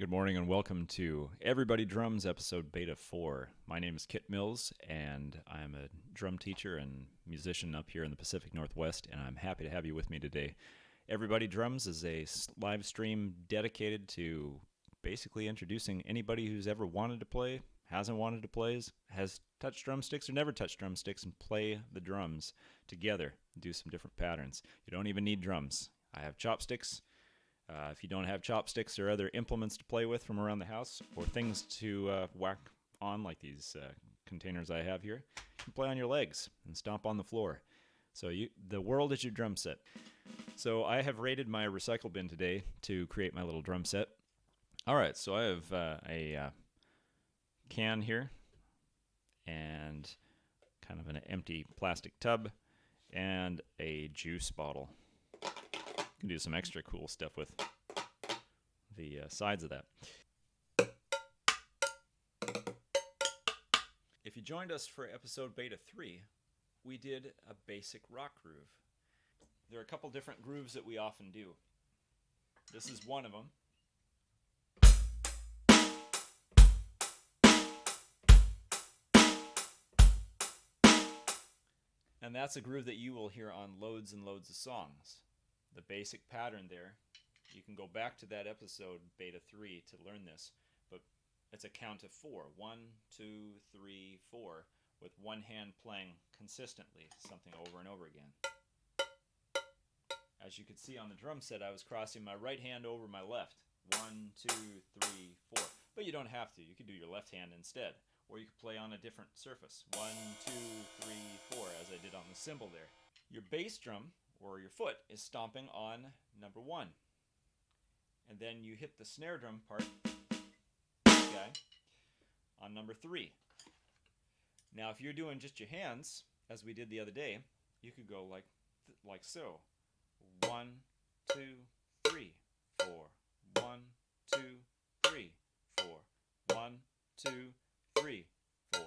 Good morning and welcome to Everybody Drums episode Beta 4. My name is Kit Mills and I'm a drum teacher and musician up here in the Pacific Northwest, and I'm happy to have you with me today. Everybody Drums is a live stream dedicated to basically introducing anybody who's ever wanted to play, hasn't wanted to play, has touched drumsticks or never touched drumsticks, and play the drums together, do some different patterns. You don't even need drums. I have chopsticks. If you don't have chopsticks or other implements to play with from around the house, or things to whack on like these containers I have here, you can play on your legs and stomp on the floor. So the world is your drum set. So I have raided my recycle bin today to create my little drum set. All right, so I have a can here and kind of an empty plastic tub and a juice bottle. You can do some extra cool stuff with the sides of that. If you joined us for episode Beta 3, we did a basic rock groove. There are a couple different grooves that we often do. This is one of them. And that's a groove that you will hear on loads and loads of songs. The basic pattern there, you can go back to that episode, Beta 3, to learn this, but it's a count of 4. 1, 2, 3, 4, with one hand playing consistently, something over and over again. As you could see on the drum set, I was crossing my right hand over my left. 1, 2, 3, 4. But you don't have to. You could do your left hand instead, or you could play on a different surface. 1, 2, 3, 4, as I did on the cymbal there. Your bass drum, or your foot, is stomping on number 1. And then you hit the snare drum part, okay, on number 3. Now if you're doing just your hands, as we did the other day, you could go like so. 1, 2, 3, 4. 1, 2, 3, 4. 1, 2, 3, 4.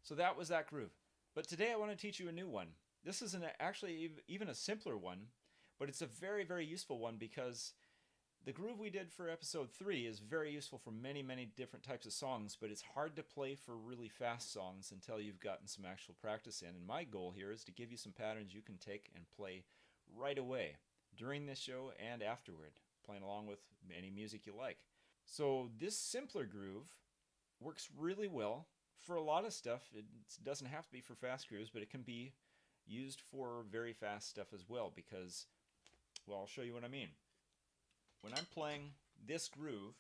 So that was that groove. But today I want to teach you a new one. This is actually even a simpler one, but it's a very, very useful one because the groove we did for episode 3 is very useful for many, many different types of songs, but it's hard to play for really fast songs until you've gotten some actual practice in. And my goal here is to give you some patterns you can take and play right away during this show and afterward, playing along with any music you like. So this simpler groove works really well for a lot of stuff. It doesn't have to be for fast grooves, but it can be used for very fast stuff as well because, well, I'll show you what I mean. When I'm playing this groove,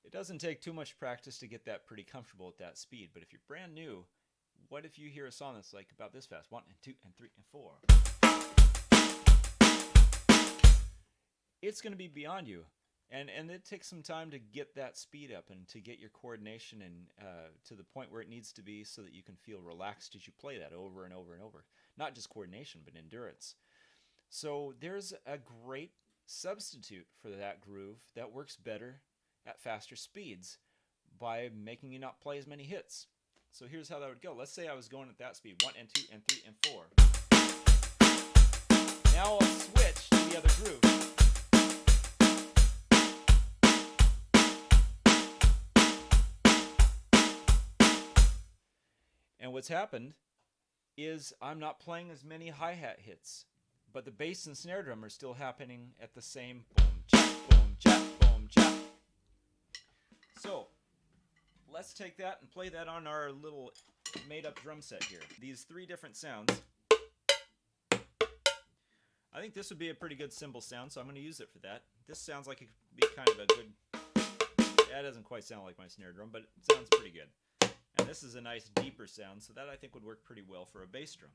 it doesn't take too much practice to get that pretty comfortable at that speed. But if you're brand new, what if you hear a song that's like about this fast? 1 and 2 and 3 and 4. It's going to be beyond you. And it takes some time to get that speed up and to get your coordination and to the point where it needs to be so that you can feel relaxed as you play that over and over and over. Not just coordination, but endurance. So there's a great substitute for that groove that works better at faster speeds by making you not play as many hits. So here's how that would go. Let's say I was going at that speed, 1 and 2 and 3 and 4. Now I'll switch to the other groove. And what's happened is I'm not playing as many hi-hat hits, but the bass and snare drum are still happening at the same boom, chap, boom, chap, boom, chap. So let's take that and play that on our little made-up drum set here. These 3 different sounds. I think this would be a pretty good cymbal sound, so I'm going to use it for that. This sounds like it could be kind of a good... That doesn't quite sound like my snare drum, but it sounds pretty good. And this is a nice deeper sound, so that I think would work pretty well for a bass drum.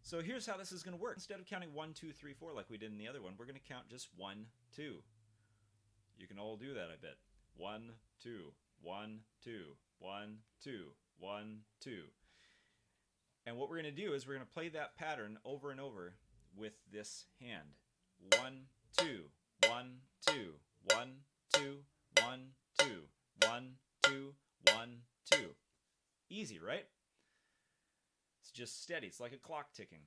So here's how this is going to work. Instead of counting 1, 2, 3, 4 like we did in the other one, we're going to count just 1, 2. You can all do that, I bet. 1, 2, 1, 2, 1, 2, 1, 2. And what we're going to do is we're going to play that pattern over and over with this hand. 1, 2, 1, 2, 1, 2, 1, 2, 1, 2, 1, 2. Easy, right? It's just steady. It's like a clock ticking.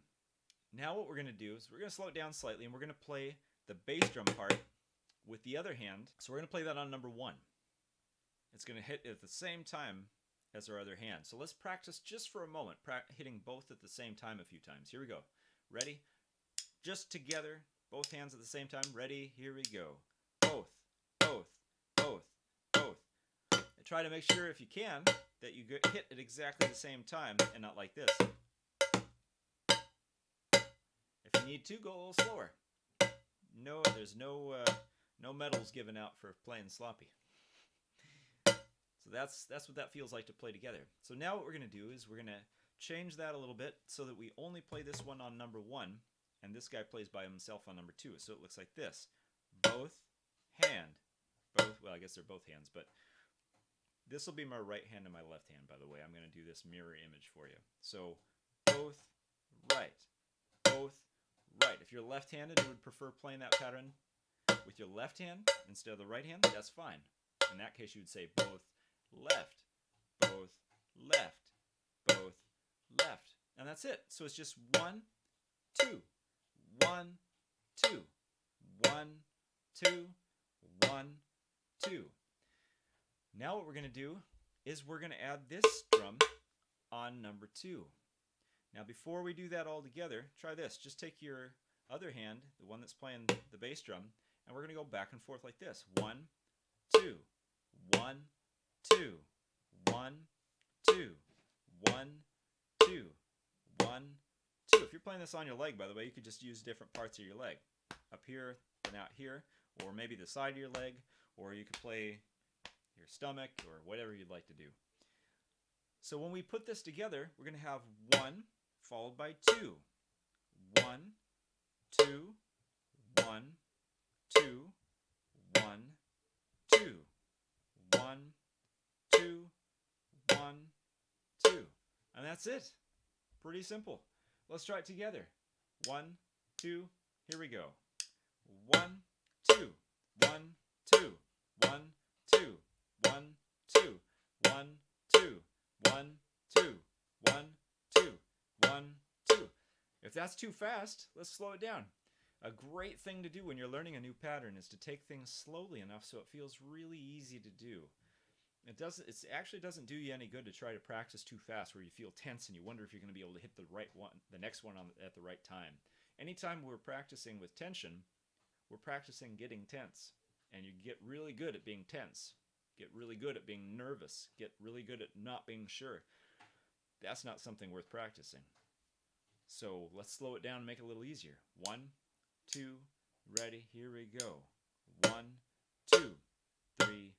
Now what we're going to do is we're going to slow it down slightly, and we're going to play the bass drum part with the other hand. So we're going to play that on number 1. It's going to hit at the same time as our other hand. So let's practice just for a moment, hitting both at the same time a few times. Here we go. Ready? Just together, both hands at the same time. Ready? Here we go. Both, both, both, both. And try to make sure, if you can, that you hit at exactly the same time and not like this. If you need to, go a little slower. No, there's no medals given out for playing sloppy. So that's what that feels like to play together. So now what we're going to do is we're going to change that a little bit so that we only play this one on number 1, and this guy plays by himself on number 2. So it looks like this. Both hand. Both, well, I guess they're both hands, but this will be my right hand and my left hand, by the way. I'm going to do this mirror image for you. So both right. Both right. If you're left-handed and would prefer playing that pattern with your left hand instead of the right hand, that's fine. In that case, you would say both left, both left, both left. And that's it. So it's just 1, 2, 1, 2, 1, 2, 1, 2. Now what we're going to do is we're going to add this drum on number 2. Now before we do that all together, try this. Just take your other hand, the one that's playing the bass drum, and we're going to go back and forth like this. 1, 2, 1, 2, 1, 2, 1, 2, 1, 2. If you're playing this on your leg, by the way, you could just use different parts of your leg. Up here and out here, or maybe the side of your leg, or you could play your stomach, or whatever you'd like to do. So when we put this together, we're going to have 1 followed by 2. 1, 2, 1, 2, 1, 2. 1, 2, 1, 2. And that's it. Pretty simple. Let's try it together. 1, 2, here we go. 1, 2, 1, 2, 1, 2, 1, 2, 1, 2, 1, 2, 1, 2, 1, 2. If that's too fast, let's slow it down. A great thing to do when you're learning a new pattern is to take things slowly enough so it feels really easy to do. It actually doesn't do you any good to try to practice too fast where you feel tense and you wonder if you're going to be able to hit the next one at the right time. Anytime we're practicing with tension, we're practicing getting tense. And you get really good at being tense. Get really good at being nervous. Get really good at not being sure. That's not something worth practicing. So let's slow it down and make it a little easier. 1, 2, ready, here we go. 1, 2, 3,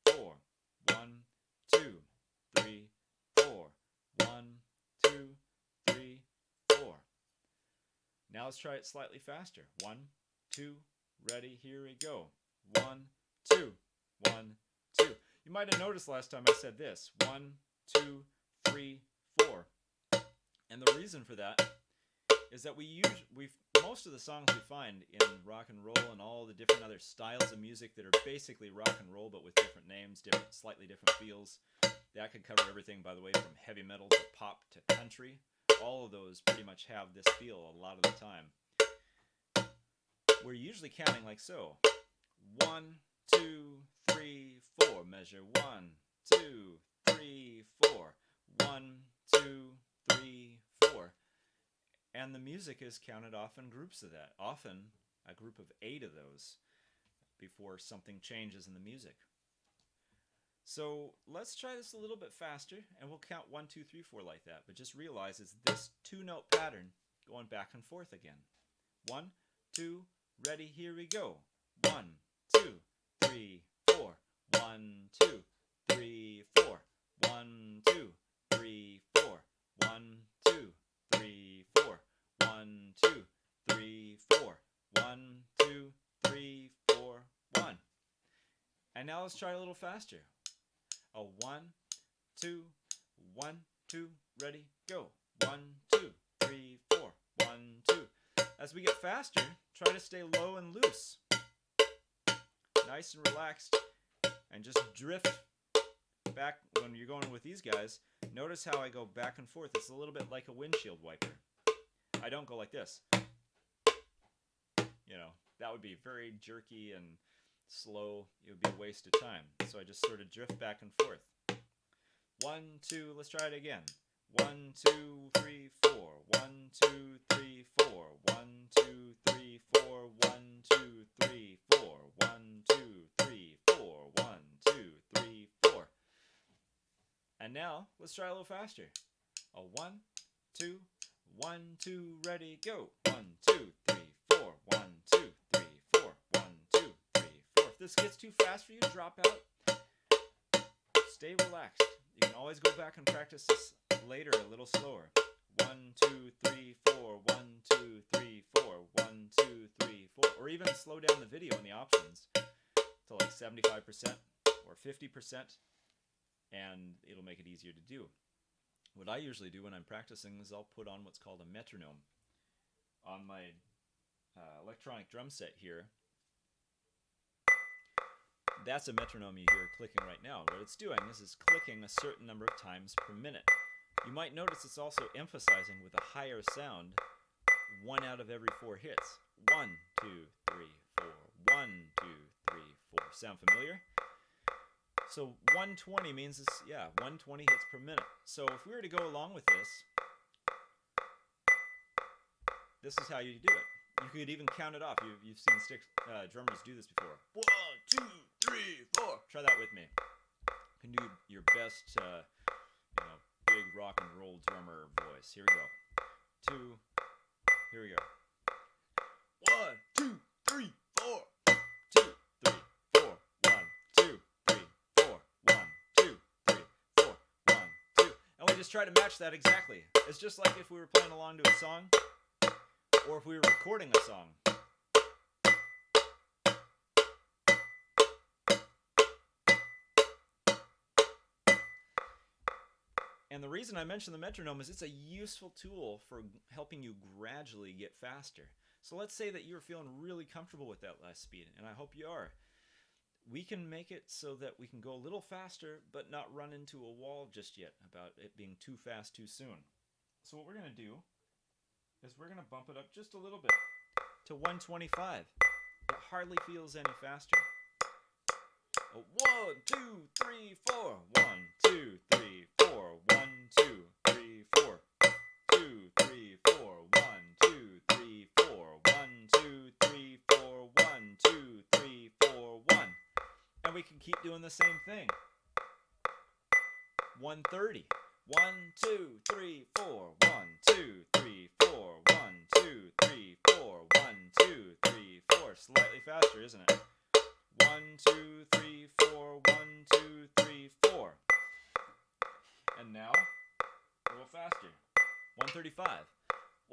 4. 1, 2, 3, 4. 1, 2, 3, 4. Now let's try it slightly faster. 1, 2, ready, here we go. 1, 2, 1, 2. You might have noticed last time I said this. 1, 2, 3, 4. And the reason for that is that most of the songs we find in rock and roll and all the different other styles of music that are basically rock and roll but with different names, slightly different feels. That could cover everything, by the way, from heavy metal to pop to country. All of those pretty much have this feel a lot of the time. We're usually counting like so. 1, 2, 3, 4. Measure 1, 2, 3, 4. 1, 2, 3, 4. And the music is counted off in groups of that. Often a group of 8 of those before something changes in the music. So let's try this a little bit faster and we'll count 1, 2, 3, 4 like that. But just realize it's this 2-note pattern going back and forth again. 1, 2, ready, here we go. 1, 2, 3, 4. 1, 2, 3, 4. 1, 2, 3, 4. 1, 2, 3, 4. 1, 2, 3, 4. 1, 2, 3, 4, 1. And now let's try a little faster. A 1, 2, 1, 2, ready, go. 1, 2, 3, 4. 1, 2. As we get faster, try to stay low and loose. Nice and relaxed. And just drift back when you're going with these guys. Notice how I go back and forth. It's a little bit like a windshield wiper. I don't go like this. You know, that would be very jerky and slow. It would be a waste of time. So I just sort of drift back and forth. 1, 2, let's try it again. 1, 2, 3, 4. 1, 2, 3, 4. 1, 2, 3, 4. 1, 2, 3, 4. 1, 2, 3, 4. 1, 2, 3, 4. And now let's try a little faster. A 1, 2, 1, 2, ready, go. 1, 2, 3, 4. 1, 2, 3, 4. 1, 2, 3, 4. If this gets too fast for you, drop out. Stay relaxed. You can always go back and practice this later a little slower. 1, 2, 3, 4. 1, 2, 3, 4. 1, 2, 3, 4. Or even slow down the video in the options to like 75% or 50%, and it'll make it easier to do. What I usually do when I'm practicing is I'll put on what's called a metronome. On my electronic drum set here, that's a metronome you hear clicking right now. What it's doing is it's clicking a certain number of times per minute. You might notice it's also emphasizing with a higher sound 1 out of every 4 hits. 1, 2, 3, 4. 1, 2, 3, 4. Sound familiar? So 120 means it's, 120 hits per minute. So if we were to go along with this is how you do it. You could even count it off. You've seen drummers do this before. 1, 2, 3, 4. Try that with me. You can do your best, big rock and roll drummer voice. Here we go. 2. Here we go. 1, 2, 3, 4. 2, 3, 4. 1, 2, 3, 4. 1, 2, 3, 4. 1, 2. And we just try to match that exactly. It's just like if we were playing along to a song, or if we were recording a song. And the reason I mention the metronome is it's a useful tool for helping you gradually get faster. So let's say that you're feeling really comfortable with that last speed, and I hope you are. We can make it so that we can go a little faster, but not run into a wall just yet about it being too fast too soon. So what we're going to do is we're going to bump it up just a little bit to 125. It hardly feels any faster. 1, 2, 3, 4. 1, 2, 3, 4. 1, 2, 3, 4. 2, 3, 4. 1, 2, 3, 4. 1, 2, 3, 4. 1, 2, 3, 4. 1. And we can keep doing the same thing. 130. 1, 2, 3, 4. 1, 2, 3, 4. 1, 2, 3, 4. 1, 2, 3, 4. Slightly faster, isn't it? 1, 2, 3, 4. 1, 2, 3, 4. And now, a little faster. 135.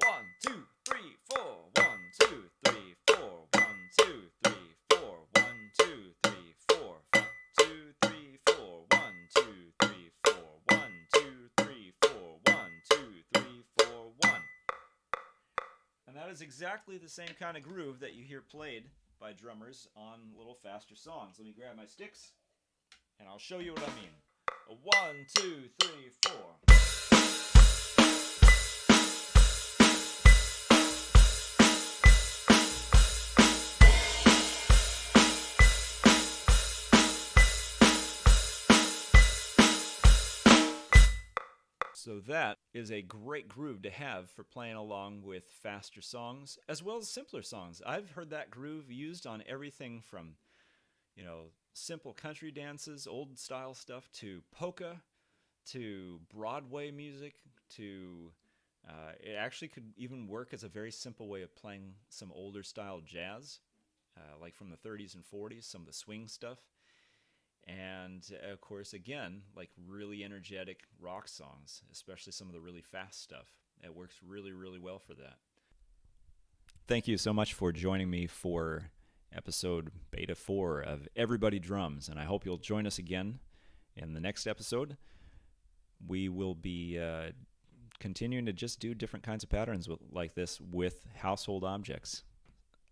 1, 2, 3, 4. 1, 2, 3, 4. 1, 2, 3, 4. 1, 2, 3, 4. 1, 2, 3, 4. 1, 2, 3, 4. 1, 2, 3, 4. 1, 2, 3, 4. 1. And that is exactly the same kind of groove that you hear played by drummers on little faster songs. Let me grab my sticks and I'll show you what I mean. 1, 2, 3, 4. So that is a great groove to have for playing along with faster songs as well as simpler songs. I've heard that groove used on everything from, simple country dances, old style stuff, to polka, to Broadway music, to it actually could even work as a very simple way of playing some older style jazz, like from the 30s and 40s, some of the swing stuff. And of course, again, like really energetic rock songs, especially some of the really fast stuff. It works really, really well for that. Thank you so much for joining me for episode Beta 4 of Everybody Drums, and I hope you'll join us again in the next episode. We will be continuing to just do different kinds of patterns like this with household objects.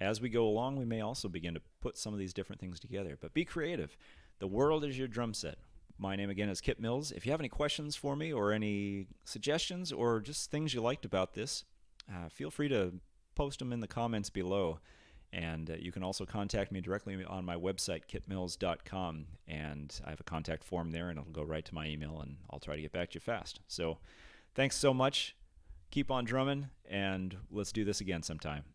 As we go along, we may also begin to put some of these different things together, but be creative. The world is your drum set. My name again is Kip Mills. If you have any questions for me or any suggestions or just things you liked about this, feel free to post them in the comments below. And you can also contact me directly on my website, kitmills.com. And I have a contact form there, and it'll go right to my email, and I'll try to get back to you fast. So thanks so much. Keep on drumming, and let's do this again sometime.